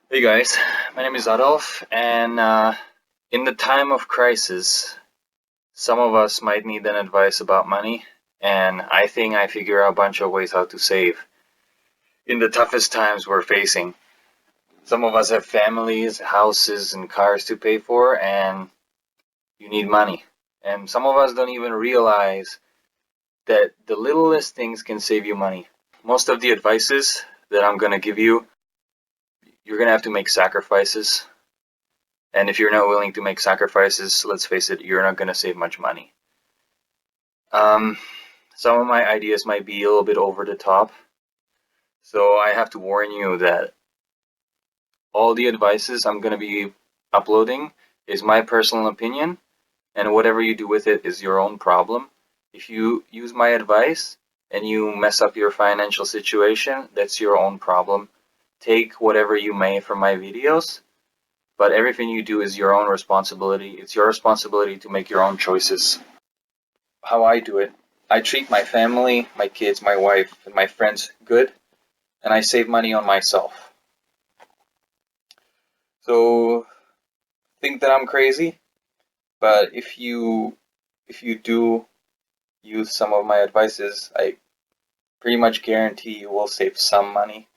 Hey guys, my name is Adolf, and in the time of crisis, some of us might need an advice about money, and I think I figure out a bunch of ways how to save in the toughest times we're facing. Some of us have families, houses, and cars to pay for, and you need money. And some of us don't even realize that the littlest things can save you money. Most of the advices that I'm going to give you, you're going to have to make sacrifices. And if you're not willing to make sacrifices, let's face it, you're not going to save much money. Um, some of my ideas might be a little bit over the top, so I have to warn you that all the advices I'm going to be uploading is my personal opinion, and whatever you do with it is your own problem. If you use my advice and you mess up your financial situation, that's your own problem. Take whatever you may from my videos, but everything you do is your own responsibility. It's your responsibility to make your own choices. How I do it, I treat my family, my kids, my wife, and my friends good, and I save money on myself. So think that I'm crazy, but if you do use some of my advices, I pretty much guarantee you will save some money,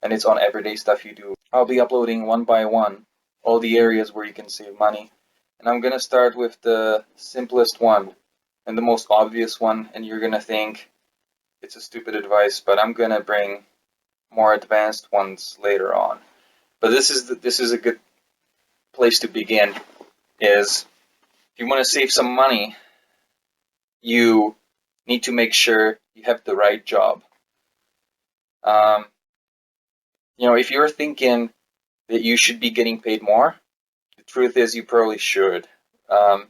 and it's on everyday stuff you do. I'll be uploading one by one all the areas where you can save money, and I'm gonna start with the simplest one and the most obvious one, and you're gonna think it's a stupid advice, but I'm gonna bring more advanced ones later on. But this is a good place to begin. Is if you want to save some money, you need to make sure you have the right job. Um, if you're thinking that you should be getting paid more, the truth is you probably should. Um,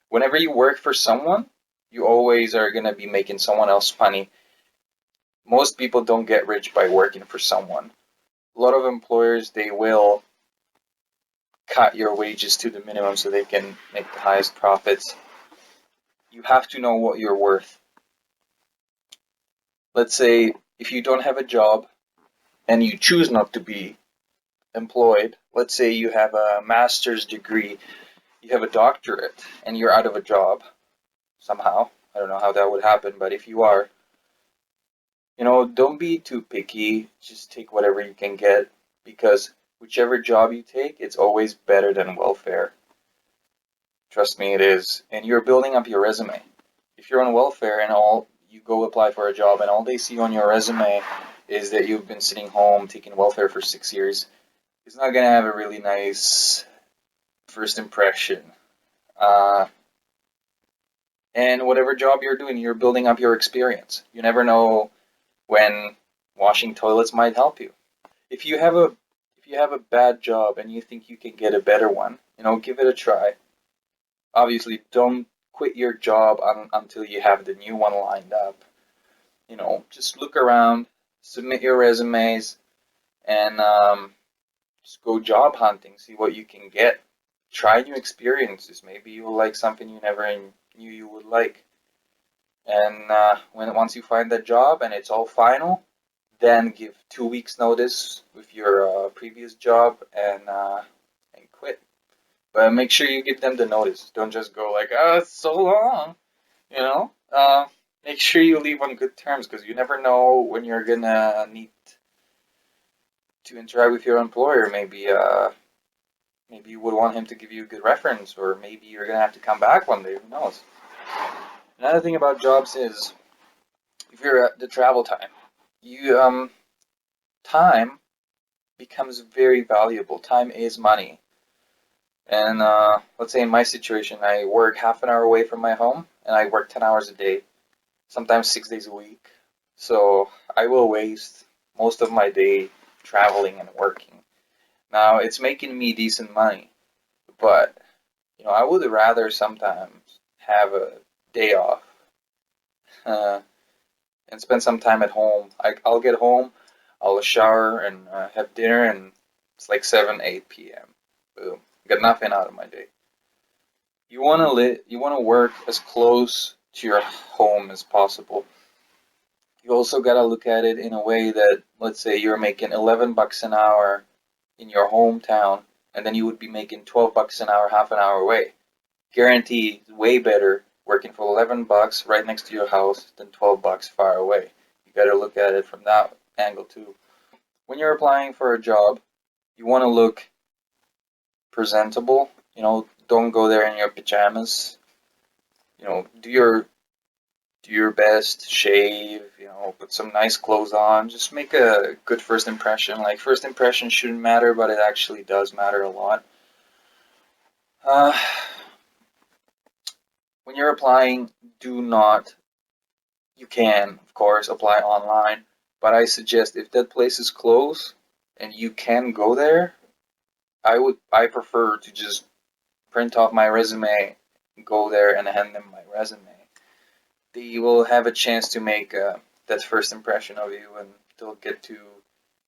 Whenever you work for someone, you always are gonna be making someone else money. Most people don't get rich by working for someone. A lot of employers, they will cut your wages to the minimum so they can make the highest profits. You have to know what you're worth. Let's say if you don't have a job and you choose not to be employed, let's say you have a master's degree, you have a doctorate, and you're out of a job somehow. I don't know how that would happen, but if you are, don't be too picky. Just take whatever you can get because whichever job you take, it's always better than welfare. Trust me, it is. And you're building up your resume. If you're on welfare and all you go apply for a job and all they see on your resume is that you've been sitting home taking welfare for 6 years, it's not gonna have a really nice first impression. Uh, and whatever job you're doing, you're building up your experience. You never know when washing toilets might help you. If you have a if you have a bad job and you think you can get a better one, give it a try. Obviously, don't quit your job until you have the new one lined up. Just look around, submit your resumes, and just go job hunting, see what you can get. Try new experiences. Maybe you'll like something you never knew you would like. And once you find that job and it's all final, then give 2 weeks notice with your previous job and quit. But make sure you give them the notice. Don't just go like, oh, it's so long, you know. Make sure you leave on good terms because you never know when you're gonna need to interact with your employer. Maybe you would want him to give you a good reference, or maybe you're gonna have to come back one day. Who knows? Another thing about jobs is if you're at the travel time, you time becomes very valuable. Time is money. And let's say in my situation, I work half an hour away from my home, and I work 10 hours a day, sometimes 6 days a week. So I will waste most of my day traveling and working. Now it's making me decent money, but I would rather sometimes have a day off uh, and spend some time at home. I'll get home, I'll shower and have dinner, and it's like 7, 8 p.m. Boom, got nothing out of my day. You want to work as close to your home as possible. You also got to look at it in a way that, let's say you're making 11 bucks an hour in your hometown, and then you would be making 12 bucks an hour, half an hour away. Guarantee way better working for 11 bucks right next to your house than 12 bucks far away. You got to look at it from that angle too. When you're applying for a job, you want to look presentable. Don't go there in your pajamas. Do your best, shave, put some nice clothes on, just make a good first impression. Like, first impression shouldn't matter, but it actually does matter a lot. Uh, when you're applying, you can, of course, apply online, but I suggest if that place is closed and you can go there, I prefer to just print off my resume, go there and hand them my resume. They will have a chance to make that first impression of you, and they'll get to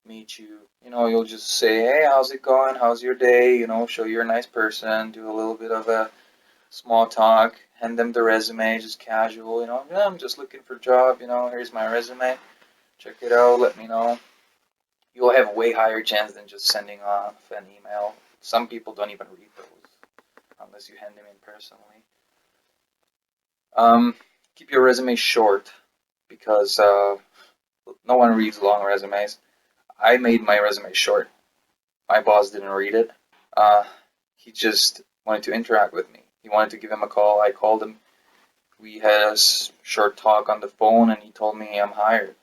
meet you. You'll just say, hey, how's it going? How's your day? Show you're a nice person, do a little bit of a small talk, hand them the resume, just casual, yeah, I'm just looking for a job, here's my resume, check it out, let me know. You'll have way higher chance than just sending off an email. Some people don't even read those unless you hand them in personally. Keep your resume short because no one reads long resumes. I made my resume short. My boss didn't read it. He just wanted to interact with me. He wanted to give him a call. I called him. We had a short talk on the phone, and he told me I'm hired.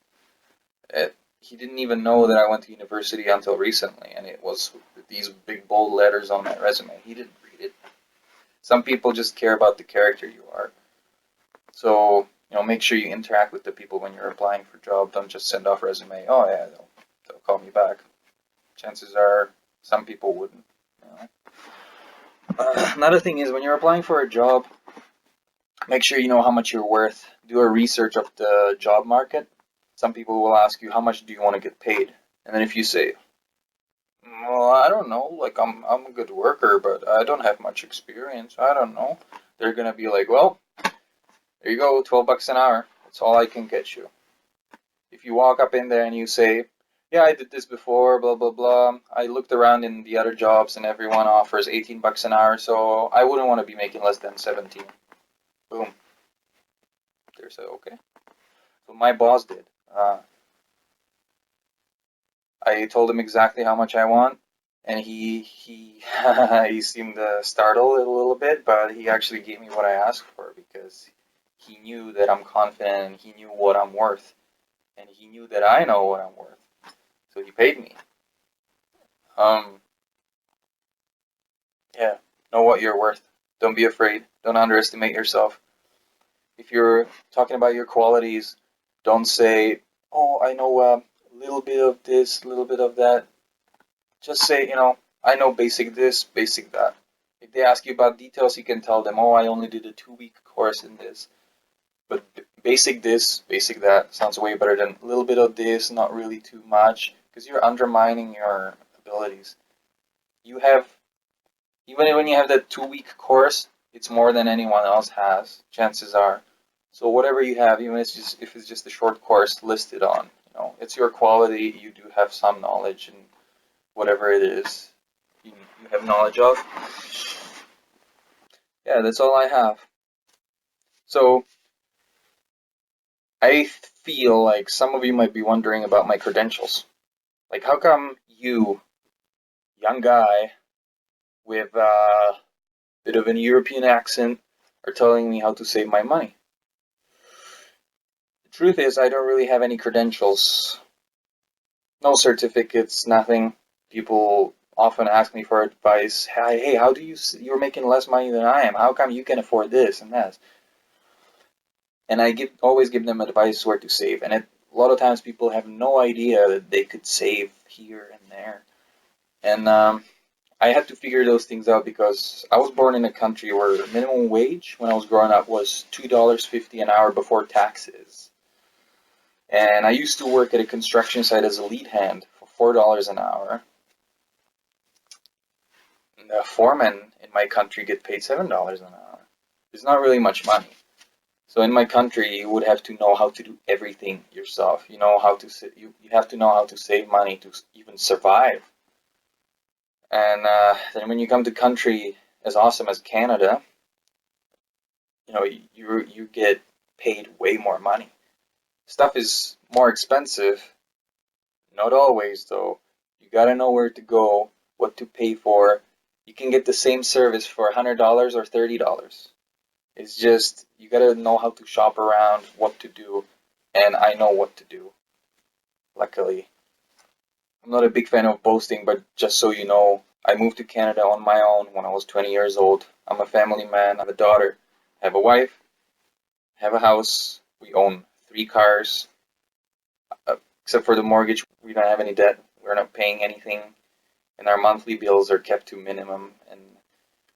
He didn't even know that I went to university until recently, and it was these big bold letters on my resume. He didn't read it. Some people just care about the character you are. So, make sure you interact with the people when you're applying for a job. Don't just send off resume. Oh yeah, they'll call me back. Chances are some people wouldn't. Another thing is, when you're applying for a job, make sure you know how much you're worth. Do a research of the job market. Some people will ask you, how much do you want to get paid? And then if you say, well, I don't know, like I'm a good worker, but I don't have much experience, I don't know. They're gonna be like, well, there you go, 12 bucks an hour. That's all I can get you. If you walk up in there and you say, yeah, I did this before, blah, blah, blah. I looked around in the other jobs and everyone offers 18 bucks an hour, so I wouldn't want to be making less than 17. Boom. They say, okay. So my boss did. I told him exactly how much I want, and he he seemed startled a little bit, but he actually gave me what I asked for because he knew that I'm confident and he knew what I'm worth, and he knew that I know what I'm worth, so he paid me. Yeah, know what you're worth. Don't be afraid. Don't underestimate yourself. If you're talking about your qualities, don't say, "Oh, I know a little bit of this, a little bit of that." Just say, I know basic this, basic that. If they ask you about details, you can tell them, oh, I only did a 2-week course in this. But basic this, basic that sounds way better than a little bit of this, not really too much, because you're undermining your abilities. Even when you have that 2-week course, it's more than anyone else has, chances are. So whatever you have, even if it's just a short course, list it on. It's your quality. You do have some knowledge and whatever it is you have knowledge of. Yeah, that's all I have. So I feel like some of you might be wondering about my credentials. Like, how come you, young guy with a bit of an European accent, are telling me how to save my money? The truth is, I don't really have any credentials. No certificates, nothing. People often ask me for advice. Hey, how do you're making less money than I am. How come you can afford this and that? And I always give them advice where to save. And a lot of times people have no idea that they could save here and there. And I had to figure those things out because I was born in a country where minimum wage when I was growing up was $2.50 an hour before taxes. And I used to work at a construction site as a lead hand for $4 an hour. And the foreman in my country get paid $7 an hour. It's not really much money. So in my country, you would have to know how to do everything yourself. You have to know how to save money to even survive. And then when you come to country as awesome as Canada, you know, you get paid way more money. Stuff is more expensive, not always though. You gotta know where to go, what to pay for. You can get the same service for $100 or $30. It's just you gotta know how to shop around, what to do, and I know what to do. Luckily, I'm not a big fan of boasting, but just so you know, I moved to Canada on my own when I was 20 years old. I'm a family man. I have a daughter. I have a wife. I have a house. We own 3 cars. Except for the mortgage, we don't have any debt. We're not paying anything, and our monthly bills are kept to minimum, and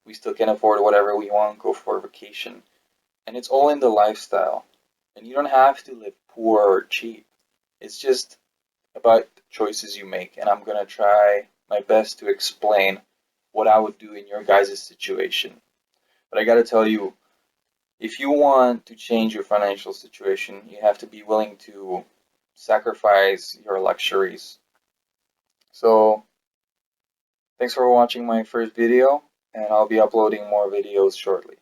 we still can afford whatever we want, go for a vacation. And it's all in the lifestyle. And you don't have to live poor or cheap. It's just about the choices you make, and I'm gonna try my best to explain what I would do in your guys' situation. But I gotta tell you, if you want to change your financial situation, you have to be willing to sacrifice your luxuries. So, thanks for watching my first video, and I'll be uploading more videos shortly.